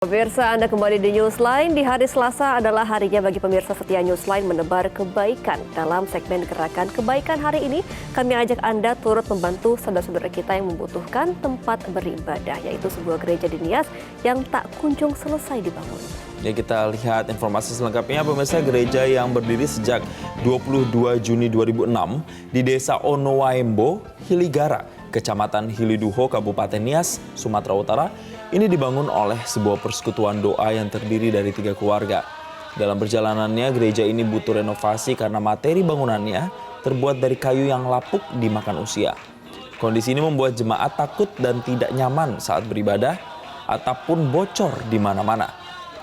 Pemirsa, Anda kembali di Newsline. Di hari Selasa adalah harinya bagi pemirsa setia Newsline menebar kebaikan. Dalam segmen Gerakan Kebaikan hari ini, kami ajak Anda turut membantu saudara-saudara kita yang membutuhkan tempat beribadah, yaitu sebuah gereja di Nias yang tak kunjung selesai dibangun. Ya, kita lihat informasi selengkapnya. Pemirsa, gereja yang berdiri sejak 22 Juni 2006 di Desa Onowaembo, Hiligara, Kecamatan Hiliduho, Kabupaten Nias, Sumatera Utara, ini dibangun oleh sebuah persekutuan doa yang terdiri dari 3 keluarga. Dalam perjalanannya, gereja ini butuh renovasi karena materi bangunannya terbuat dari kayu yang lapuk dimakan usia. Kondisi ini membuat jemaat takut dan tidak nyaman saat beribadah, ataupun bocor di mana-mana.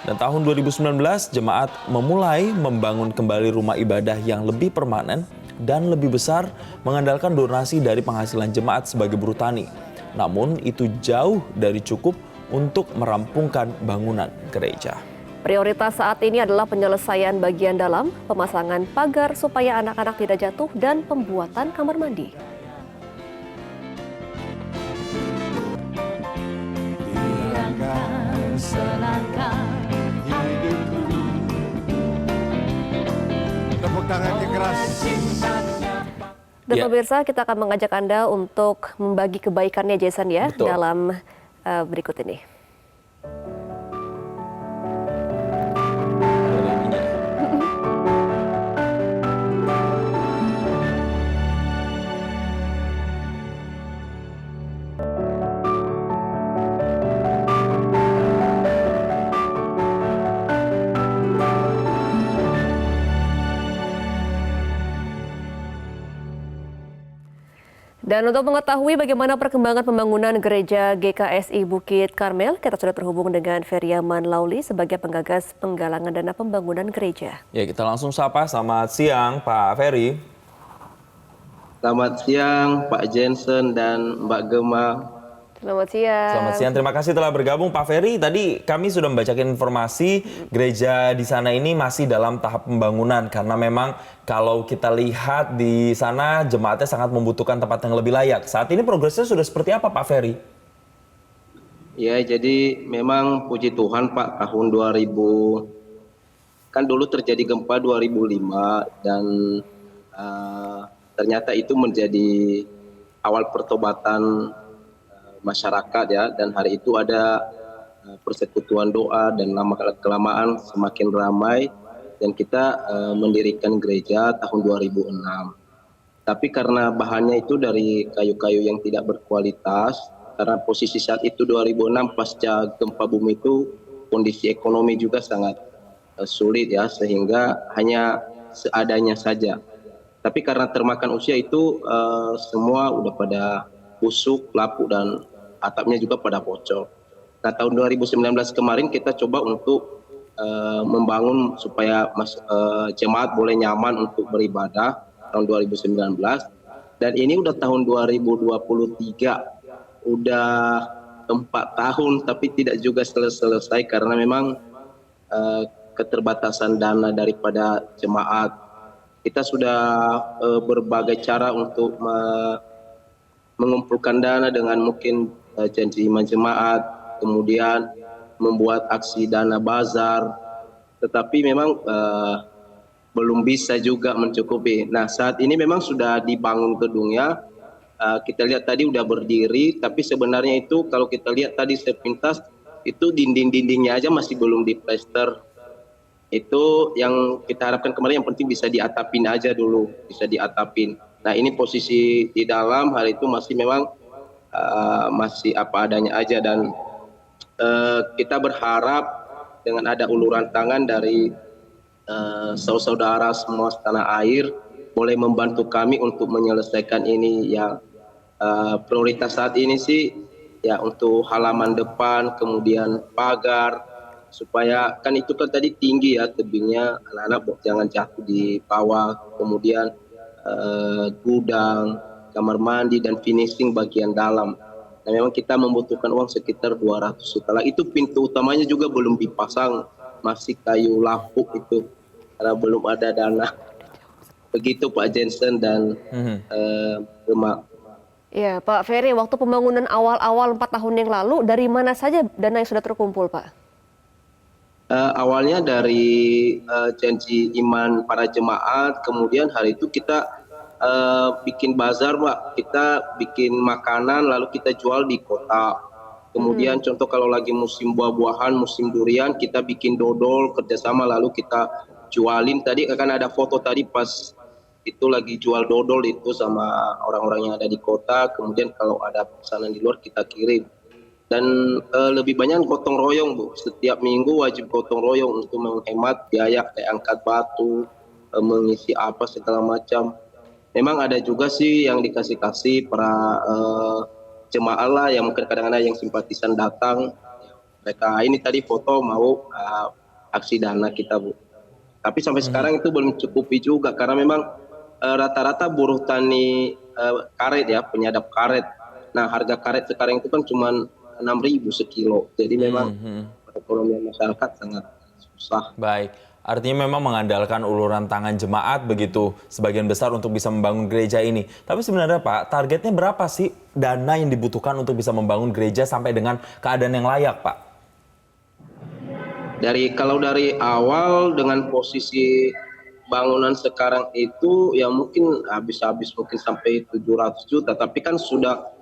Dan tahun 2019, jemaat memulai membangun kembali rumah ibadah yang lebih permanen dan lebih besar, mengandalkan donasi dari penghasilan jemaat sebagai buruh tani. Namun itu jauh dari cukup untuk merampungkan bangunan gereja. Prioritas saat ini adalah penyelesaian bagian dalam, pemasangan pagar supaya anak-anak tidak jatuh, dan pembuatan kamar mandi. Tepuk tangan yang keras. Dan pemirsa, kita akan mengajak Anda untuk membagi kebaikannya, Jason, ya. Betul. Dalam berikut ini. Dan untuk mengetahui bagaimana perkembangan pembangunan gereja GKSI Bukit Karmel, kita sudah terhubung dengan Feriaman Lauli sebagai penggagas penggalangan dana pembangunan gereja. Ya, kita langsung sapa. Selamat siang, Pak Ferry. Selamat siang Pak Jensen dan Mbak Gema. Selamat siang. Selamat siang, terima kasih telah bergabung Pak Ferry. Tadi kami sudah membacakan informasi gereja di sana ini masih dalam tahap pembangunan karena memang kalau kita lihat di sana jemaatnya sangat membutuhkan tempat yang lebih layak. Saat ini progresnya sudah seperti apa Pak Ferry? Ya, jadi memang puji Tuhan Pak, tahun 2000 kan dulu terjadi gempa 2005 dan ternyata itu menjadi awal pertobatan masyarakat, ya, dan hari itu ada persekutuan doa dan lama kelamaan semakin ramai dan kita mendirikan gereja tahun 2006. Tapi karena bahannya itu dari kayu-kayu yang tidak berkualitas, karena posisi saat itu 2006 pasca gempa bumi itu kondisi ekonomi juga sangat sulit, ya, sehingga hanya seadanya saja. Tapi karena termakan usia itu semua udah pada busuk, lapuk, dan atapnya juga pada bocor. Nah, tahun 2019 kemarin kita coba untuk membangun supaya jemaat boleh nyaman untuk beribadah tahun 2019. Dan ini udah tahun 2023, udah 4 tahun tapi tidak juga selesai karena memang keterbatasan dana daripada jemaat. Kita sudah berbagai cara untuk mengumpulkan dana dengan mungkin janji iman jemaat, kemudian membuat aksi dana bazar, tetapi memang belum bisa juga mencukupi. Nah, saat ini memang sudah dibangun gedungnya, kita lihat tadi udah berdiri, tapi sebenarnya itu kalau kita lihat tadi sepintas, itu dinding-dindingnya aja masih belum diplester. Itu yang kita harapkan kemarin, yang penting bisa diatapin aja dulu, bisa diatapin. Nah, ini posisi di dalam hal itu masih memang masih apa adanya aja, dan kita berharap dengan ada uluran tangan dari saudara-saudara semua tanah air boleh membantu kami untuk menyelesaikan ini. Yang prioritas saat ini sih ya untuk halaman depan, kemudian pagar, supaya kan itu kan tadi tinggi ya tebingnya, anak-anak jangan jatuh di bawah, kemudian gudang, kamar mandi, dan finishing bagian dalam. Nah, memang kita membutuhkan uang sekitar 200 juta. Itu pintu utamanya juga belum dipasang, masih kayu lapuk itu karena belum ada dana. Begitu Pak Jensen dan Gema. Ya, Pak Ferry, waktu pembangunan awal-awal 4 tahun yang lalu, dari mana saja dana yang sudah terkumpul, Pak? Awalnya dari janji iman para jemaat, kemudian hari itu kita bikin bazar, Pak. Kita bikin makanan, lalu kita jual di kota. Kemudian contoh kalau lagi musim buah-buahan, musim durian, kita bikin dodol kerjasama, lalu kita jualin. Tadi kan ada foto tadi pas itu lagi jual dodol itu sama orang-orang yang ada di kota. Kemudian kalau ada pesanan di luar kita kirim. Dan lebih banyak gotong royong, Bu. Setiap minggu wajib gotong royong untuk menghemat biaya kayak angkat batu, mengisi apa segala macam. Memang ada juga sih yang dikasih-kasih para jemaah lah yang mungkin kadang-kadang yang simpatisan datang. Mereka ini tadi foto mau aksi dana kita, Bu. Tapi sampai sekarang itu belum cukupi juga karena memang rata-rata buruh tani karet ya, penyadap karet. Nah, harga karet sekarang itu kan cuma 6.000 sekilo. Jadi memang perekonomian masyarakat sangat susah. Baik, artinya memang mengandalkan uluran tangan jemaat begitu sebagian besar untuk bisa membangun gereja ini. Tapi sebenarnya Pak, targetnya berapa sih dana yang dibutuhkan untuk bisa membangun gereja sampai dengan keadaan yang layak, Pak? Kalau dari awal dengan posisi bangunan sekarang itu ya mungkin habis mungkin sampai 700 juta, tapi kan sudah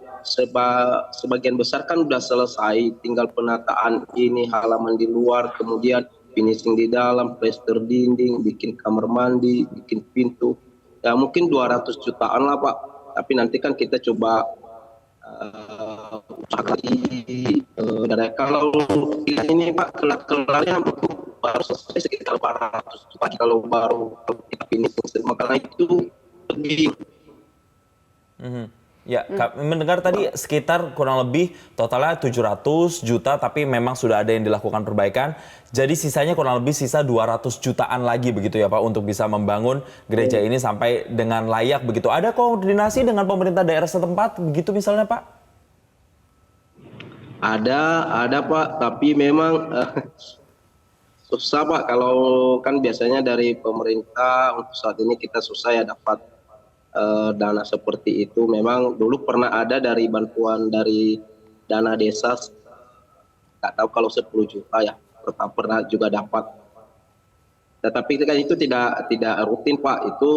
sebagian besar kan udah selesai, tinggal penataan ini halaman di luar, kemudian finishing di dalam, plester dinding, bikin kamar mandi, bikin pintu. Ya mungkin 200 jutaan lah, Pak. Tapi nanti kan kita coba usaha lagi. Kalau ini Pak kelarnya baru selesai sekitar 400 juta kalau kita finishing, makanya itu lebih. Ya, kami mendengar tadi sekitar kurang lebih totalnya 700 juta, tapi memang sudah ada yang dilakukan perbaikan. Jadi sisanya kurang lebih sisa 200 jutaan lagi begitu ya Pak untuk bisa membangun gereja ini sampai dengan layak begitu. Ada koordinasi dengan pemerintah daerah setempat begitu misalnya Pak? Ada Pak, tapi memang susah Pak. Kalau kan biasanya dari pemerintah untuk saat ini kita susah ya dapat dana seperti itu. Memang dulu pernah ada dari bantuan dari dana desa, nggak tahu kalau 10 juta ya, pernah juga dapat. Tetapi kan itu tidak rutin Pak, itu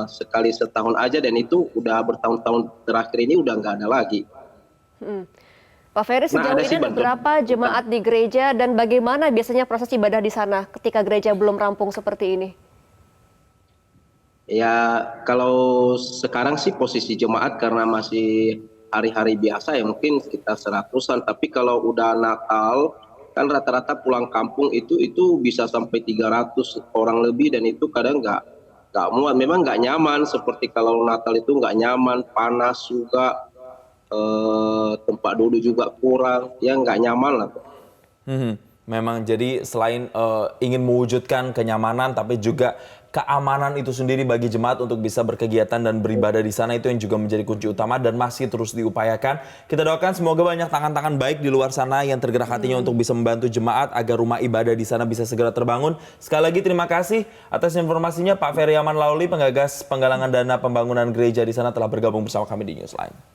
sekali setahun aja dan itu udah bertahun-tahun terakhir ini udah nggak ada lagi. Pak Ferry, sejauh ini ada berapa jemaat di gereja dan bagaimana biasanya proses ibadah di sana ketika gereja belum rampung seperti ini? Ya, kalau sekarang sih posisi jemaat karena masih hari-hari biasa ya mungkin sekitar 100-an. Tapi kalau udah Natal, kan rata-rata pulang kampung itu bisa sampai 300 orang lebih dan itu kadang nggak muat. Memang nggak nyaman, seperti kalau Natal itu nggak nyaman, panas juga, tempat duduk juga kurang, ya nggak nyaman lah. Memang jadi selain ingin mewujudkan kenyamanan tapi juga keamanan itu sendiri bagi jemaat untuk bisa berkegiatan dan beribadah di sana itu yang juga menjadi kunci utama dan masih terus diupayakan. Kita doakan semoga banyak tangan-tangan baik di luar sana yang tergerak hatinya untuk bisa membantu jemaat agar rumah ibadah di sana bisa segera terbangun. Sekali lagi terima kasih atas informasinya Pak Ferry Aman Lauli, penggagas penggalangan dana pembangunan gereja di sana telah bergabung bersama kami di Newsline.